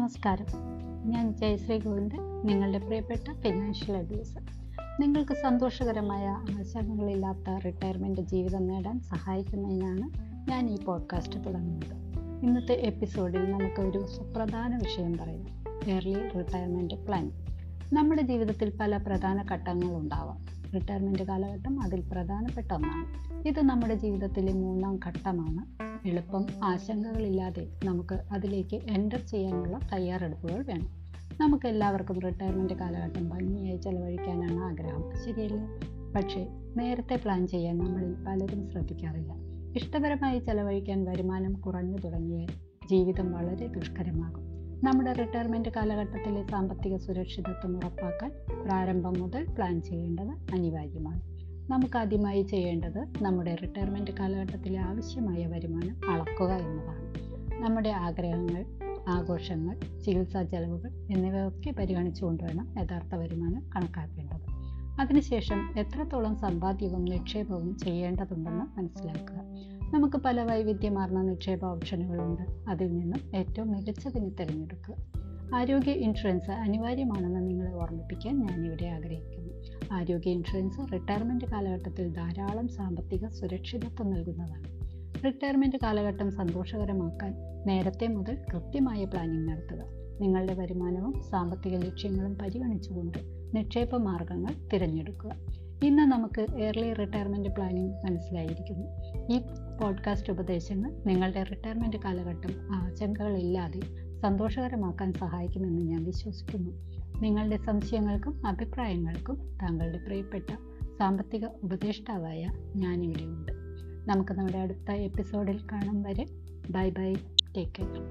നമസ്കാരം. ഞാൻ ജയശ്രീ ഗോവിന്ദൻ, നിങ്ങളുടെ പ്രിയപ്പെട്ട ഫിനാൻഷ്യൽ അഡ്വൈസർ. നിങ്ങൾക്ക് സന്തോഷകരമായ ആശങ്കകളില്ലാത്ത റിട്ടയർമെൻറ്റ് ജീവിതം നേടാൻ സഹായിക്കുന്നതിനാണ് ഞാൻ ഈ പോഡ്കാസ്റ്റ് തുടങ്ങുന്നത്. ഇന്നത്തെ എപ്പിസോഡിൽ നമുക്ക് ഒരു സുപ്രധാന വിഷയം പറയാം: ഏർലി റിട്ടയർമെൻറ്റ് പ്ലാനിംഗ്. നമ്മുടെ ജീവിതത്തിൽ പല പ്രധാന ഘട്ടങ്ങളുണ്ടാവാം. റിട്ടയർമെൻറ്റ് കാലഘട്ടം അതിൽ പ്രധാനപ്പെട്ട ഒന്നാണ്. ഇത് നമ്മുടെ ജീവിതത്തിലെ മൂന്നാം ഘട്ടമാണ്. എളുപ്പം ആശങ്കകളില്ലാതെ നമുക്ക് അതിലേക്ക് എൻ്റർ ചെയ്യാനുള്ള തയ്യാറെടുപ്പുകൾ വേണം. നമുക്ക് എല്ലാവർക്കും റിട്ടയർമെൻറ്റ് കാലഘട്ടം ഭംഗിയായി ചെലവഴിക്കാനാണ് ആഗ്രഹം, ശരിയല്ലേ? പക്ഷേ നേരത്തെ പ്ലാൻ ചെയ്യാൻ നമ്മളിൽ പലരും ശ്രദ്ധിക്കാറില്ല. ഇഷ്ടപരമായി ചെലവഴിക്കാൻ വരുമാനം കുറഞ്ഞു തുടങ്ങിയാൽ ജീവിതം വളരെ ദുഷ്കരമാകും. നമ്മുടെ റിട്ടയർമെൻറ്റ് കാലഘട്ടത്തിലെ സാമ്പത്തിക സുരക്ഷിതത്വം ഉറപ്പാക്കാൻ പ്രാരംഭം മുതൽ പ്ലാൻ ചെയ്യേണ്ടത് അനിവാര്യമാണ്. നമുക്കാദ്യമായി ചെയ്യേണ്ടത് നമ്മുടെ റിട്ടയർമെൻറ്റ് കാലഘട്ടത്തിലെ ആവശ്യമായ വരുമാനം അളക്കുക എന്നതാണ്. നമ്മുടെ ആഗ്രഹങ്ങൾ, ആഘോഷങ്ങൾ, ചികിത്സാ ചെലവുകൾ എന്നിവയൊക്കെ പരിഗണിച്ചുകൊണ്ട് വേണം യഥാർത്ഥ വരുമാനം കണക്കാക്കേണ്ടത്. അതിനുശേഷം എത്രത്തോളം സമ്പാദ്യവും നിക്ഷേപവും ചെയ്യേണ്ടതുണ്ടെന്ന് മനസ്സിലാക്കുക. നമുക്ക് പല വൈവിധ്യമാർന്ന നിക്ഷേപ ഓപ്ഷനുകളുണ്ട്. അതിൽ നിന്നും ഏറ്റവും മികച്ചതിന് തിരഞ്ഞെടുക്കുക. ആരോഗ്യ ഇൻഷുറൻസ് അനിവാര്യമാണെന്ന് നിങ്ങളെ ഓർമ്മിപ്പിക്കാൻ ഞാനിവിടെ ആഗ്രഹിക്കുന്നു. ആരോഗ്യ ഇൻഷുറൻസ് റിട്ടയർമെൻറ്റ് കാലഘട്ടത്തിൽ ധാരാളം സാമ്പത്തിക സുരക്ഷിതത്വം നൽകുന്നതാണ്. റിട്ടയർമെൻറ്റ് കാലഘട്ടം സന്തോഷകരമാക്കാൻ നേരത്തെ മുതൽ കൃത്യമായ പ്ലാനിംഗ് നടത്തുക. നിങ്ങളുടെ വരുമാനവും സാമ്പത്തിക ലക്ഷ്യങ്ങളും പരിഗണിച്ചുകൊണ്ട് നിക്ഷേപ മാർഗങ്ങൾ തിരഞ്ഞെടുക്കുക. ഇന്ന് നമുക്ക് ഏർലി റിട്ടയർമെൻറ്റ് പ്ലാനിംഗ് മനസ്സിലായിരിക്കുന്നു. ഈ പോഡ്കാസ്റ്റ് ഉപദേശങ്ങൾ നിങ്ങളുടെ റിട്ടയർമെൻറ്റ് കാലഘട്ടം ആശങ്കകളില്ലാതെ സന്തോഷകരമാക്കാൻ സഹായിക്കുമെന്ന് ഞാൻ വിശ്വസിക്കുന്നു. നിങ്ങളുടെ സംശയങ്ങൾക്കും അഭിപ്രായങ്ങൾക്കും താങ്കളുടെ പ്രിയപ്പെട്ട സാമ്പത്തിക ഉപദേഷ്ടാവായ ഞാനിവിടെയുണ്ട്. നമുക്ക് നമ്മുടെ അടുത്ത എപ്പിസോഡിൽ കാണും വരെ ബൈ ബൈ, ടേക്ക് കെയർ.